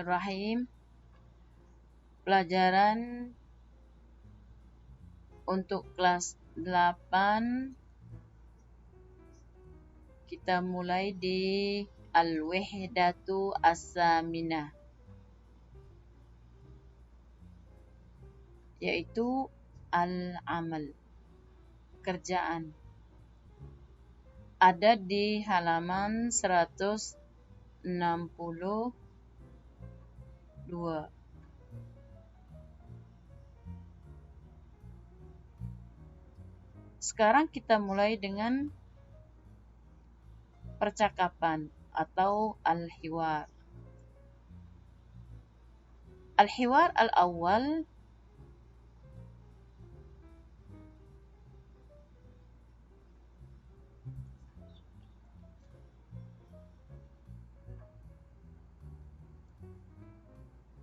Bismillahirrahmanirrahim. Pelajaran untuk kelas 8 kita mulai di Al-Wahdatu As-Saminah, yaitu al-amal, kerjaan. Ada di halaman 162. Sekarang kita mulai dengan percakapan atau al-hiwar. Al-hiwar al-awwal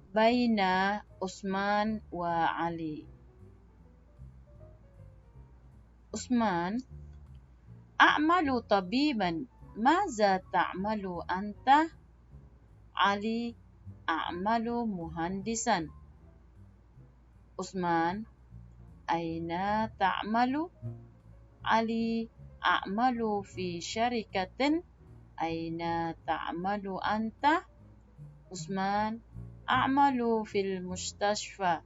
baina Utsman wa Ali. Utsman, a'malu tabiban, maza ta'malu anta? Ali, a'malu muhandisan. Utsman, aina ta'malu? Ali, a'malu fi syarikatin. Aina ta'malu anta? Utsman, a'malu fil mustashfa.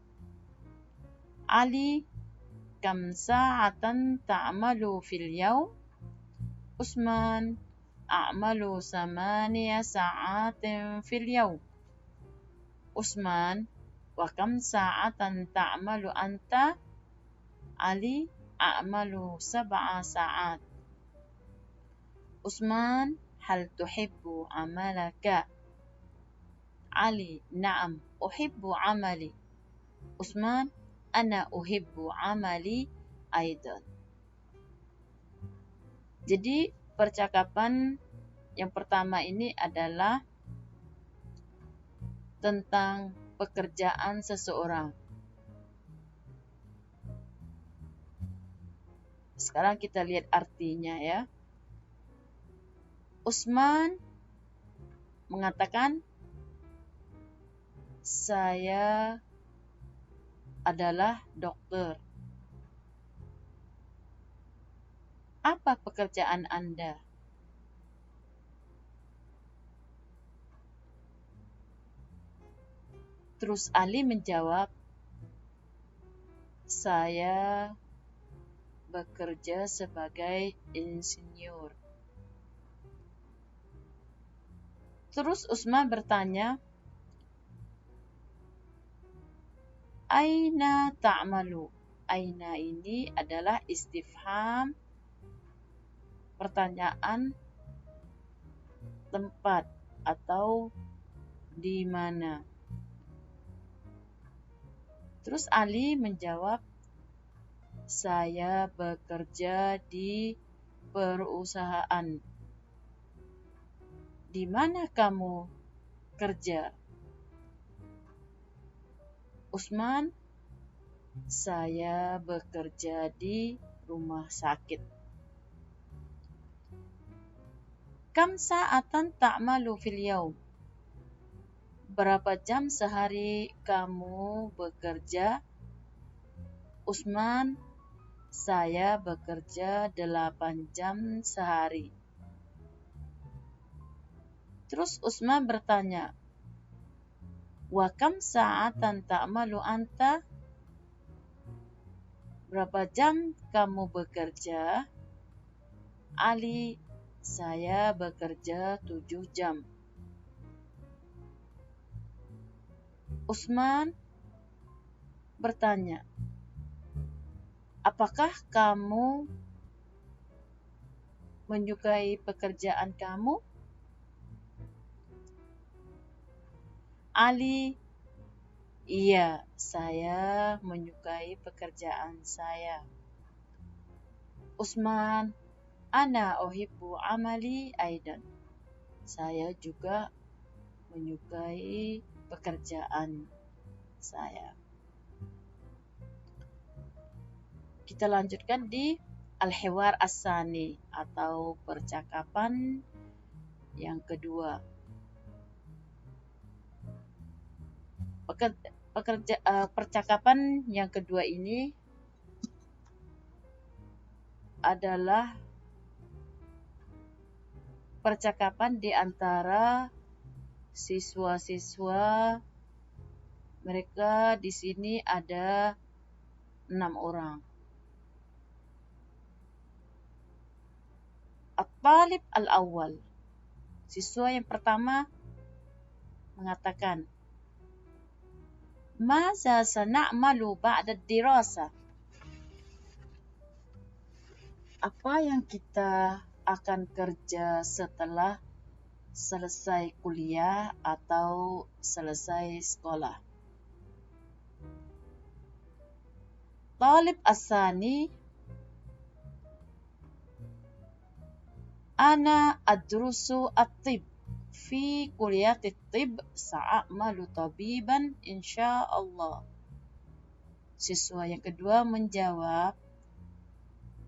Ali, kam sa'atan ta'malu fil yawm? Utsman, a'malu 8 sa'atin fil yawm. Utsman, wa kam sa'atan ta'malu anta? Ali, a'malu 7 sa'at. Utsman, hal tuhibbu amalaka? Ali, na'am, uhibbu amali. Utsman, ana uhibbu amali aidan. Jadi percakapan yang pertama ini adalah tentang pekerjaan seseorang. Sekarang kita lihat artinya ya. Utsman mengatakan, saya adalah dokter. Apa pekerjaan Anda? Terus Ali menjawab, saya bekerja sebagai insinyur. Terus Utsman bertanya, aina ta'malu? Aina ini adalah istifham, pertanyaan tempat atau di mana. Terus Ali menjawab, saya bekerja di perusahaan. Di mana kamu kerja? Utsman, saya bekerja di rumah sakit. Kam sa'atan ta'malu fil yaum? Berapa jam sehari kamu bekerja? Utsman, saya bekerja 8 jam sehari. Terus Utsman bertanya, wa kam sa'atan ta'malu anta? Berapa jam kamu bekerja? Ali, saya bekerja 7 jam. Utsman bertanya, apakah kamu menyukai pekerjaan kamu? Ali, iya, saya menyukai pekerjaan saya. Utsman, ana uhibbu amali aidan. Saya juga menyukai pekerjaan saya. Kita lanjutkan di al-hiwar as-sani atau percakapan yang kedua. Percakapan yang kedua ini adalah percakapan di antara siswa-siswa. Mereka di sini ada 6 orang. At-talib al-awwal, siswa yang pertama mengatakan, "Maza sana'malu ba'da dirasa?" Apa yang kita akan kerja setelah selesai kuliah atau selesai sekolah? Talib asani, "Ana adrusu at-tib fi kuliah at-tib sa'amalu tabiban insyaallah." Siswa yang kedua menjawab,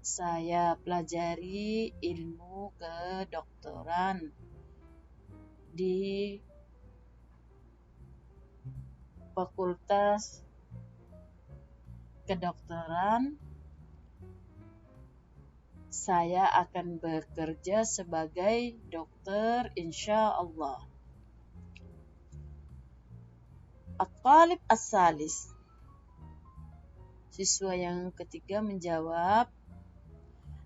"Saya pelajari ilmu kedokteran di Fakultas Kedokteran. Saya akan bekerja sebagai dokter insyaallah." At-talib as-salis, siswa yang ketiga menjawab,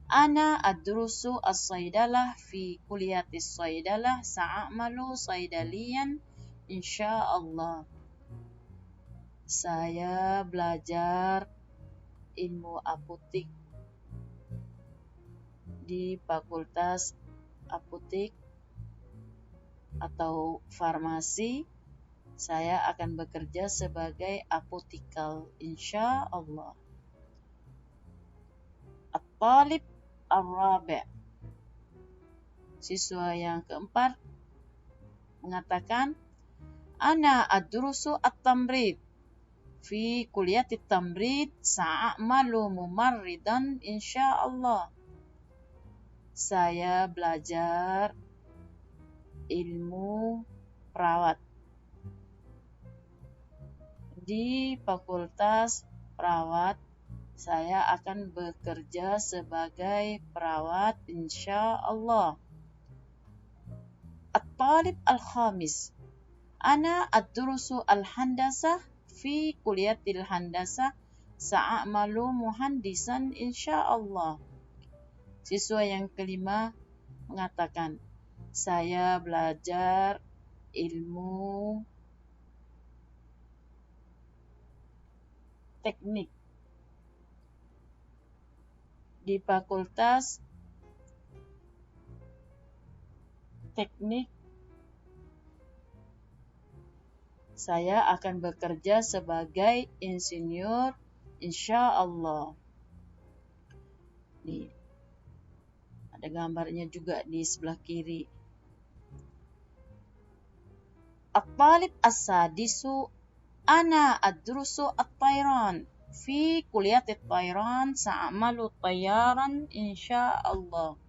"Ana adrusu as-saydalah fi kuliatis saydalah sa'amalu saydaliyan insyaallah." Saya belajar ilmu apotik di Fakultas Apotek atau Farmasi. Saya akan bekerja sebagai apotikal insyaallah. At-talib ar-rabi', siswa yang keempat mengatakan, "Ana adrusu at-tamrid fi kuliatit tamrid sa'amalu mumarridan insyaallah." Saya belajar ilmu perawat di Fakultas Perawat. Saya akan bekerja sebagai perawat insyaallah. At-talib al-khamis, "Ana adrusu al-handasah fi kuliatil handasah sa'amalu muhandisan insyaallah." Siswa yang kelima mengatakan, "Saya belajar ilmu teknik di Fakultas Teknik. Saya akan bekerja sebagai insinyur insyaallah." Nih, ada gambarnya juga di sebelah kiri. At-talib as-sadisu, "Ana adrusu at-tayran fi kuliatit tayran sa'amalu tayyaran insyaallah."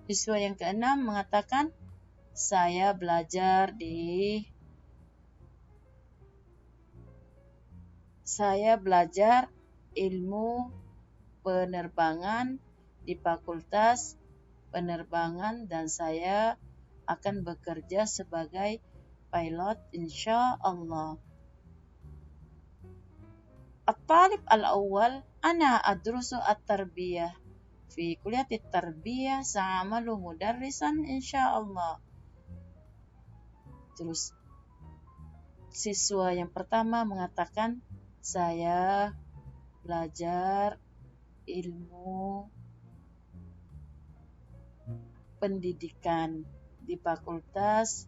Siswa yang keenam mengatakan, "Saya belajar ilmu penerbangan di Fakultas Penerbangan dan saya akan bekerja sebagai pilot insyaallah." At-talib al-awwal, "Ana adrusu at-tarbiyah fi kuliatit tarbiyah sa'amalu mudarrisan insyaallah." Terus siswa yang pertama mengatakan, "Saya belajar ilmu pendidikan di Fakultas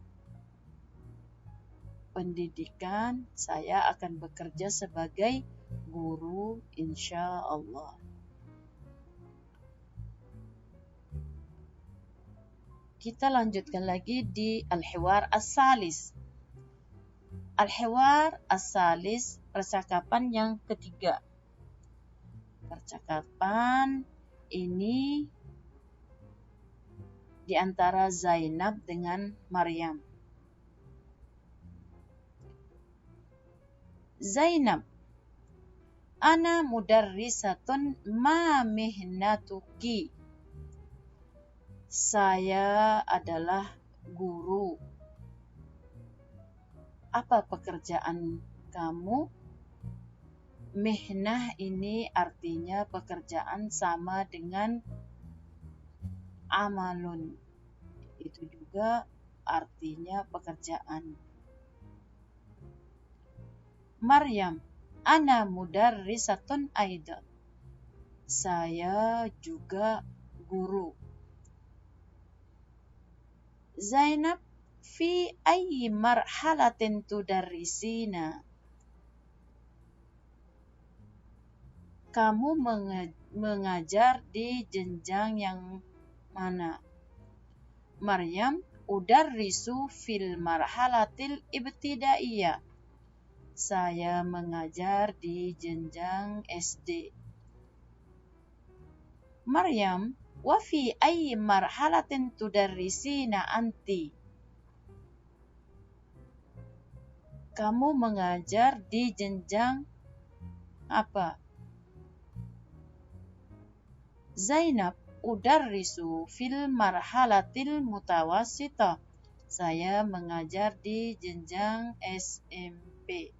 Pendidikan. Saya akan bekerja sebagai guru insyaallah." Kita lanjutkan lagi di al-hiwar as-salis. Al-hiwar as-salis, percakapan yang ketiga. Percakapan ini di antara Zainab dengan Maryam. Zainab, ana mudarrisatun ma mihnatuki. Saya adalah guru. Apa pekerjaan kamu? Mihnah ini artinya pekerjaan sama dengan amalun. Itu juga artinya pekerjaan. Maryam, ana mudarrisatun aidan. Saya juga guru. Zainab, fi ayyi marhalatin tudarrisina. Kamu mengajar di jenjang yang mana? Maryam, udarrisu fil marhalatil ibtidaiyah. Saya mengajar di jenjang SD. Maryam, wa fi ayyi marhalatin tudarrisina anti. Kamu mengajar di jenjang apa? Zainab, udarrisu fil marhalatil mutawassitah. Saya mengajar di jenjang SMP.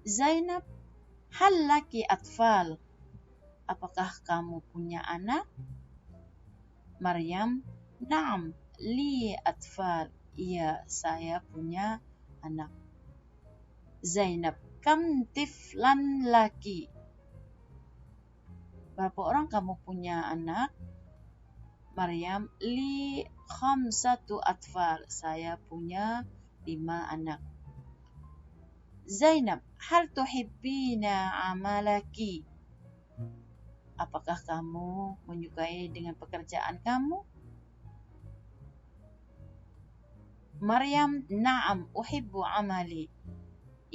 Zainab, hal laki atfal. Apakah kamu punya anak? Maryam, na'am, li atfal. Iya, saya punya anak. Zainab, kam tiflan laki. Berapa orang kamu punya anak? Maryam, li khamsatu atfal. Saya punya 5 anak. Zainab, hal tuhibbina amalaki. Apakah kamu menyukai dengan pekerjaan kamu? Maryam, na'am, uhibbu amali.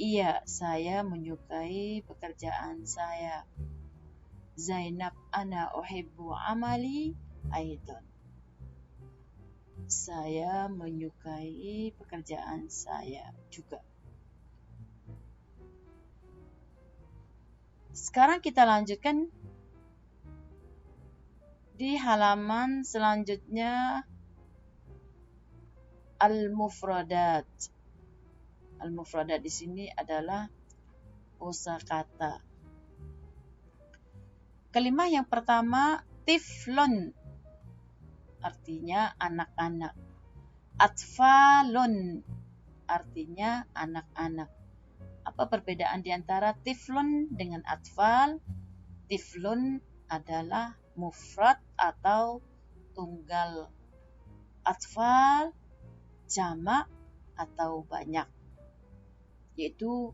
Iya, saya menyukai pekerjaan saya. Zainab, ana uhibbu amali aidan. Saya menyukai pekerjaan saya juga. Sekarang kita lanjutkan di halaman selanjutnya, al-mufradat. Al-mufradat di sini adalah kosakata. Kalimat yang pertama, tiflun, artinya anak-anak. Atfalun, artinya anak-anak. Apa perbedaan di antara tiflun dengan atfal? Tiflun adalah mufrad atau tunggal. Atfal jamak atau banyak. Yaitu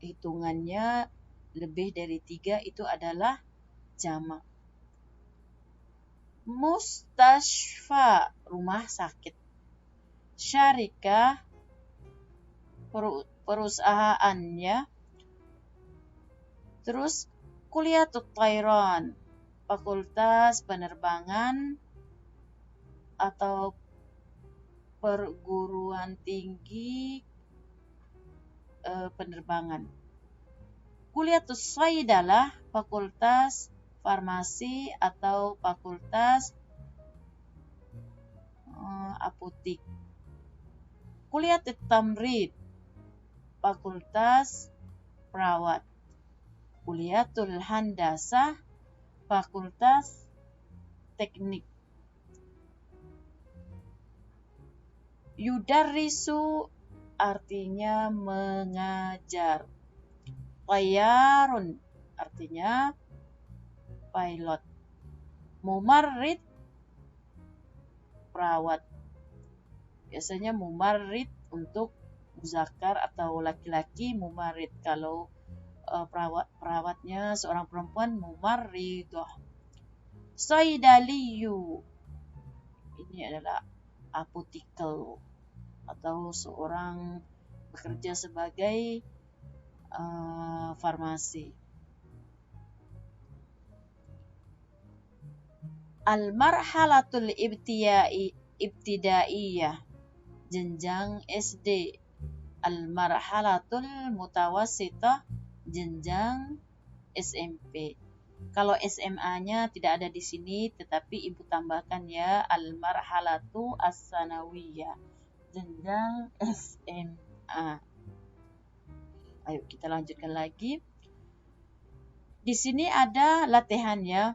hitungannya lebih dari 3 itu adalah jamak. Mustashfa, rumah sakit. Syarikah, perusahaannya. Terus Kuliatut Thairan, fakultas penerbangan atau perguruan tinggi penerbangan. Kuliatus Saidalah, fakultas farmasi atau fakultas apotik. Kuliatut Tamrid, fakultas perawat. Kuliatul Handasah, fakultas teknik. Yudarrisu artinya mengajar. Tayyarun artinya pilot. Mumarrid, perawat. Biasanya mumarrid untuk muzakkar atau laki-laki, mumarrid. Kalau perawatnya seorang perempuan, mumarridah. Saidaliyu, ini adalah apotikel atau seorang bekerja sebagai farmasi. Al-marhalatul ibtidaiyah, jenjang SD. Al-marhalatul mutawassithah, jenjang SMP. Kalau SMA-nya tidak ada di sini, tetapi ibu tambahkan ya, al-marhalatu as-sanawiyah, jenjang SMA. Ayo kita lanjutkan lagi. Di sini ada latihannya.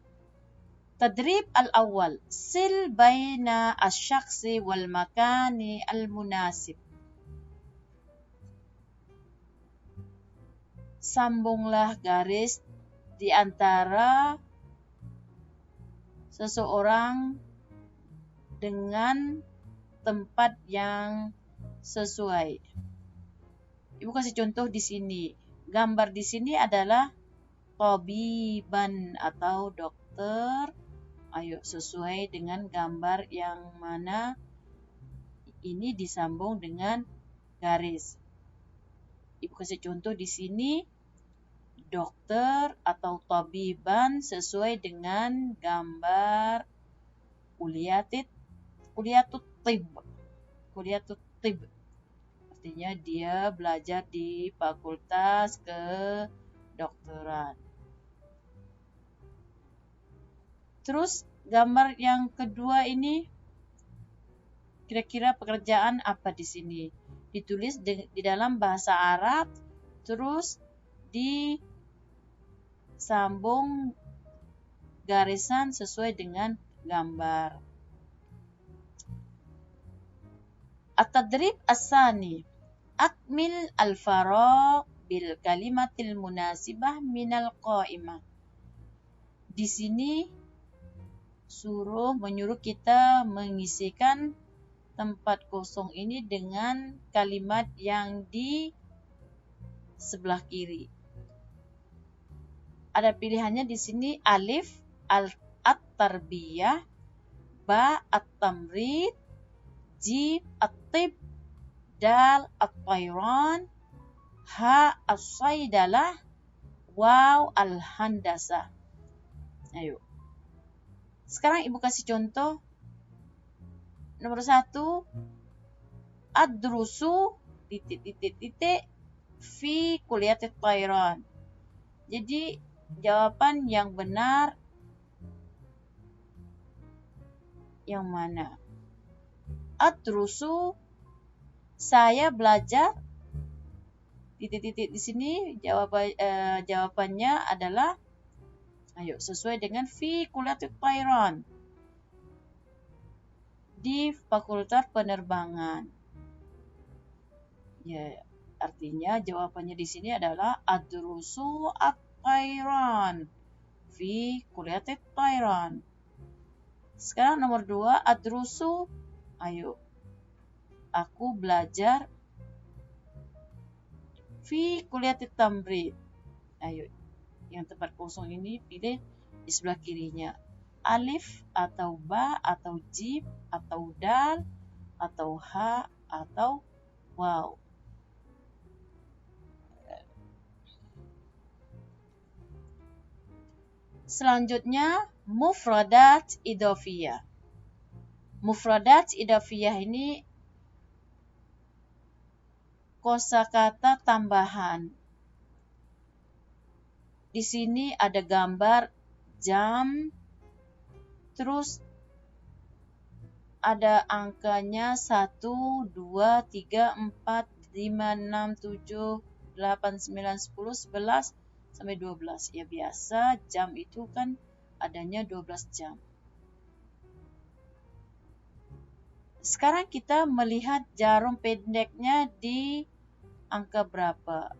Tadrib al-awwal, sil baina asy-syakhsi wal makani al-munasib. Sambunglah garis di antara seseorang dengan tempat yang sesuai. Ibu kasih contoh di sini. Gambar di sini adalah tabiban atau dokter. Ayo sesuai dengan gambar yang mana ini disambung dengan garis. Ibu kasih contoh di sini, dokter atau tabiban sesuai dengan gambar kuliatut tib. Artinya dia belajar di fakultas kedokteran. Terus gambar yang kedua ini, kira-kira pekerjaan apa di sini? Ditulis di dalam bahasa Arab, terus disambung garisan sesuai dengan gambar. At-tadrib as-sani, akmil al-faraq bil kalimatil munasibah minal qaimah. Di sini menyuruh kita mengisikan tempat kosong ini dengan kalimat yang di sebelah kiri. Ada pilihannya di sini, alif at-tarbiyah, ba at-tamrid, jim at-tib, dal at-tayran, ha as-saydalah, waw al-handasah. Ayo. Sekarang ibu kasih contoh. Nomor 1, adrusu fi kuliatit tayran. Jadi jawaban yang benar yang mana? Adrusu, saya belajar di sini jawabannya adalah, ayo sesuai dengan fi kuliatit tayran, di fakultas penerbangan. Ya, artinya jawabannya di sini adalah adrusu at-tayran fi kuliatit tayran. Sekarang nomor 2, adrusu, ayo aku belajar fi kuliatit tamrid. Ayo, yang tempat kosong ini pilih di sebelah kirinya. Alif atau ba atau jim atau dal atau ha atau waw. Selanjutnya, mufradat idhofiyah. Mufradat idhofiyah ini kosakata tambahan. Di sini ada gambar jam, terus ada angkanya 1, 2, 3, 4, 5, 6, 7, 8, 9, 10, 11, sampai 12. Ya biasa, jam itu kan adanya 12 jam. Sekarang kita melihat jarum pendeknya di angka berapa.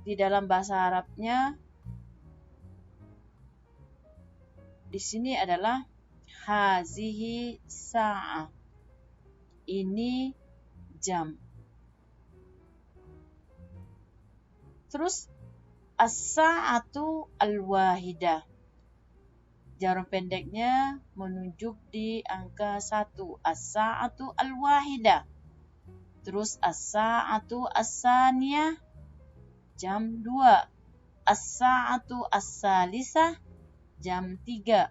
Di dalam bahasa Arabnya di sini adalah hazihi sa'ah. Ini jam. Terus as-sa'atu al-wahidah. Jarum pendeknya menunjuk di angka 1. As-sa'atu al-wahidah. Terus as-sa'atu as-saniyah, jam 2. As-sa'atu as-salisah, jam 3.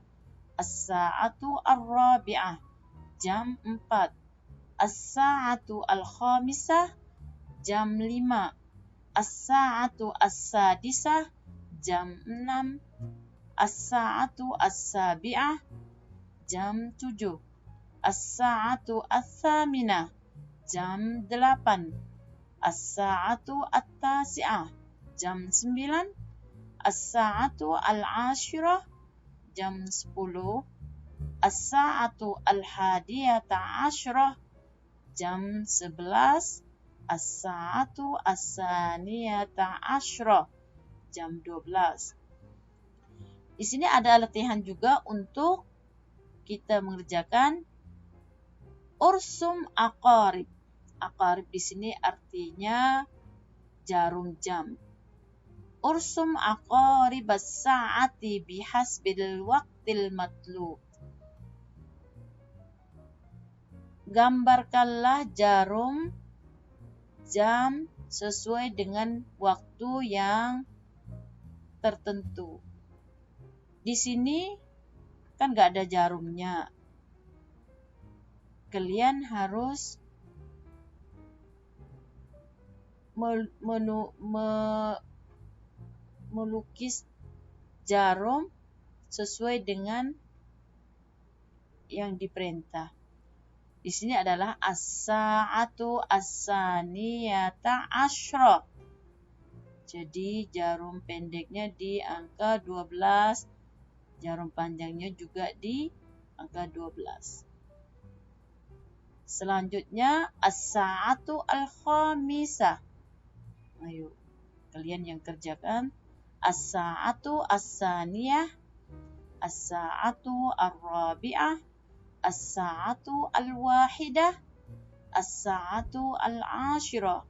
As-sa'atu ar-rabi'ah, jam 4. As-sa'atu al-khamisah, jam 5. As-sa'atu as-sadisah, jam 6. As-sa'atu as-sabi'ah, jam 7. As-sa'atu as-thaminah, jam 8. As-sa'atu at-tasi'ah, jam 9. As-sa'atu al-ashirah, jam 10. As-sa'atu al-hadiyata asyrah, jam 11. As-sa'atu as-saniyata asyrah, jam 12. Di sini ada latihan juga untuk kita mengerjakan ursum aqarib. Aqarib di sini artinya jarum jam. Ursum aqarib as-sa'ati bihasbil waqtil matlub. Gambarkanlah jarum jam sesuai dengan waktu yang tertentu. Di sini kan nggak ada jarumnya. Kalian harus melukis jarum sesuai dengan yang diperintah. Di sini adalah as-sa'atu as-saniyata asyrah. Jadi jarum pendeknya di angka 12, jarum panjangnya juga di angka 12. Selanjutnya as-sa'atu al-khamisah. Ayo, kalian yang kerjakan. As-sa'atu as-saniyah, as-sa'atu ar-rabi'ah, as-sa'atu al-wahidah, as-sa'atu al-ashirah.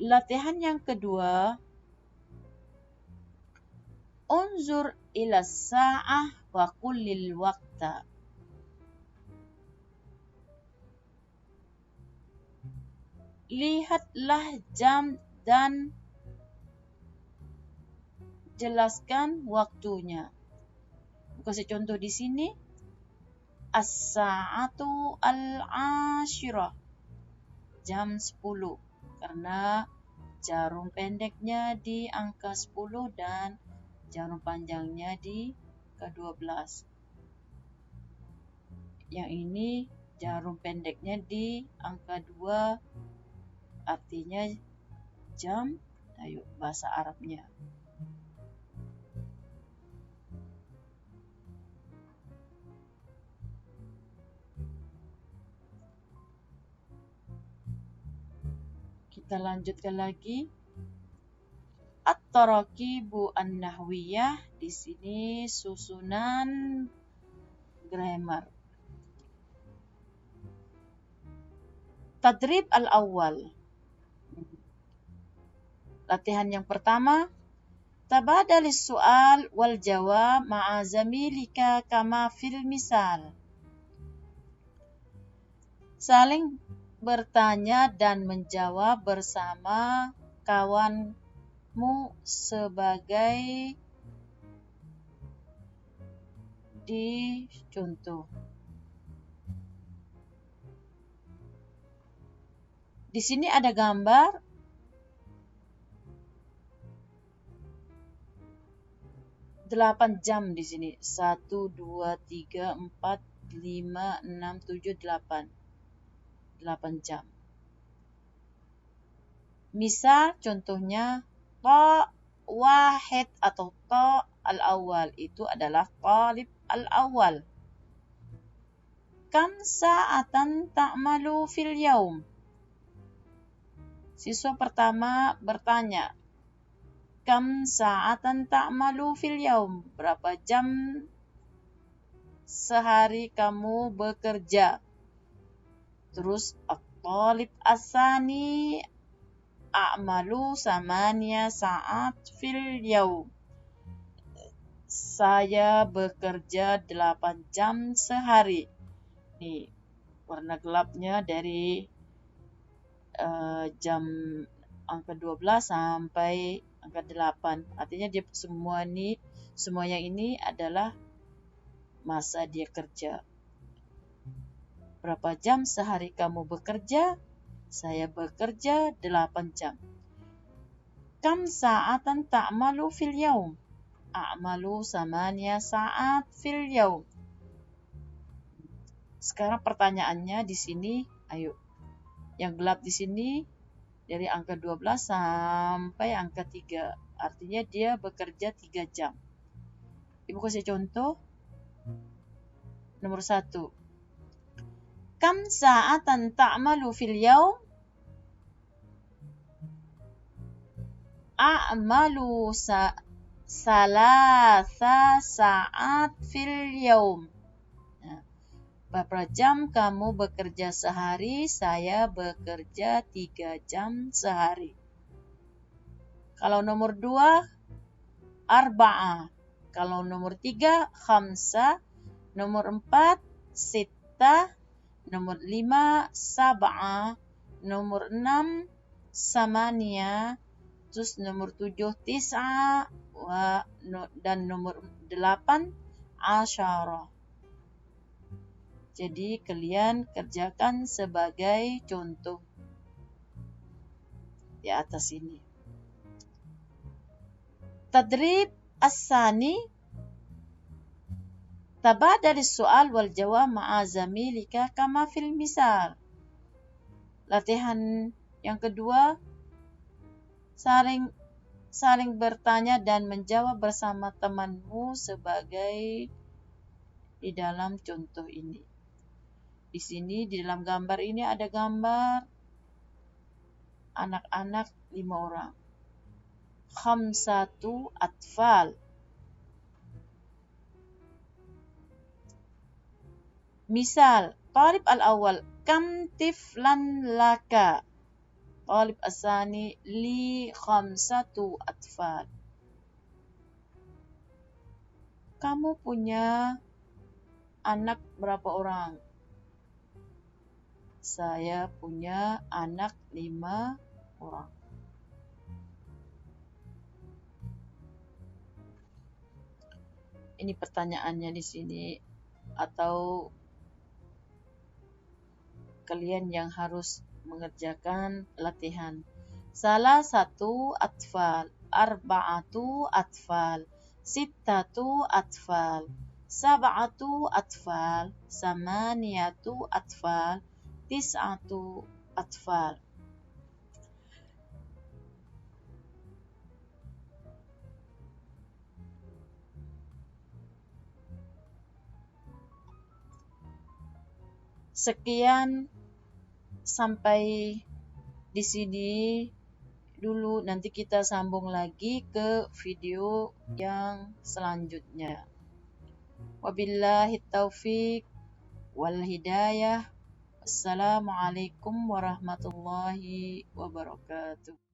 Latihan yang kedua, unzur ila sa'ah wa kullil waqta. Lihatlah jam dan jelaskan waktunya. Kasih contoh di sini. As-sa'atu al-ashirah, jam 10. Karena jarum pendeknya di angka 10 dan jarum panjangnya di ke-12. Yang ini jarum pendeknya di angka 2, artinya jam. Ayo, bahasa Arabnya. Kita lanjutkan lagi. At-tarakibu an-nahwiyah, di sini susunan grammar. Tadrib al-awwal. Latihan yang pertama, tabadalis su'al wal jawab ma'a zamilika kama fil misal. Saling bertanya dan menjawab bersama kawanmu sebagai di contoh. Di sini ada gambar 8 jam di sini. 1, 2, 3, 4, 5, 6, 7, 8. 8 jam. Misal contohnya ta wahid atau ta al-awwal itu adalah talib al-awwal. Kam sa'atan ta'malu fil yaum? Siswa pertama bertanya, kam sa'atan ta'malu fil yaum? Berapa jam sehari kamu bekerja? Terus at-talib as-sani a'malu samania sa'at fil yaum. Saya bekerja 8 jam sehari. Nih, warna gelapnya dari jam angka 12 sampai angka 8. Artinya dia semua yang ini adalah masa dia kerja. Berapa jam sehari kamu bekerja? Saya bekerja 8 jam. Kam sa'atan ta'malu fil yaum? A'malu 8 saat fil yaum. Sekarang pertanyaannya di sini, ayo. Yang gelap di sini dari angka 12 sampai angka 3. Artinya dia bekerja 3 jam. Ibu kasih contoh. Nomor 1. Kam sa'atan ta'malu fil yaum? A'malu salasa saat fil yaum. Berapa jam kamu bekerja sehari? Saya bekerja 3 jam sehari. Kalau nomor 2, arba'a. Kalau nomor 3, khamsa. Nomor 4, sitta. Nomor 5, sab'a. Nomor 6, samania. Terus nomor 7, tis'a. Dan nomor 8, asyara. Jadi kalian kerjakan sebagai contoh di atas ini. Tadrib as-sani. Tabadal as-su'al wal jawab ma'a zamilika kama fil misal. Latihan yang kedua, saling bertanya dan menjawab bersama temanmu sebagai di dalam contoh ini. Di sini di dalam gambar ini ada gambar anak-anak 5 orang. Khamsatu atfal. Misal, talib al-awwal, kam tiflan laka? Talib as-sani, li khamsatu atfal. Kamu punya anak berapa orang? Saya punya anak 5 orang. Ini pertanyaannya di sini, atau kalian yang harus mengerjakan latihan. Salah satu atfal, arba'atu atfal, sittatu atfal, sab'atu atfal, samaniyatu atfal, tis'atu atfal. Sekian sampai di sini dulu. Nanti kita sambung lagi ke video yang selanjutnya. Wabillahi taufiq wal hidayah. Assalamualaikum warahmatullahi wabarakatuh.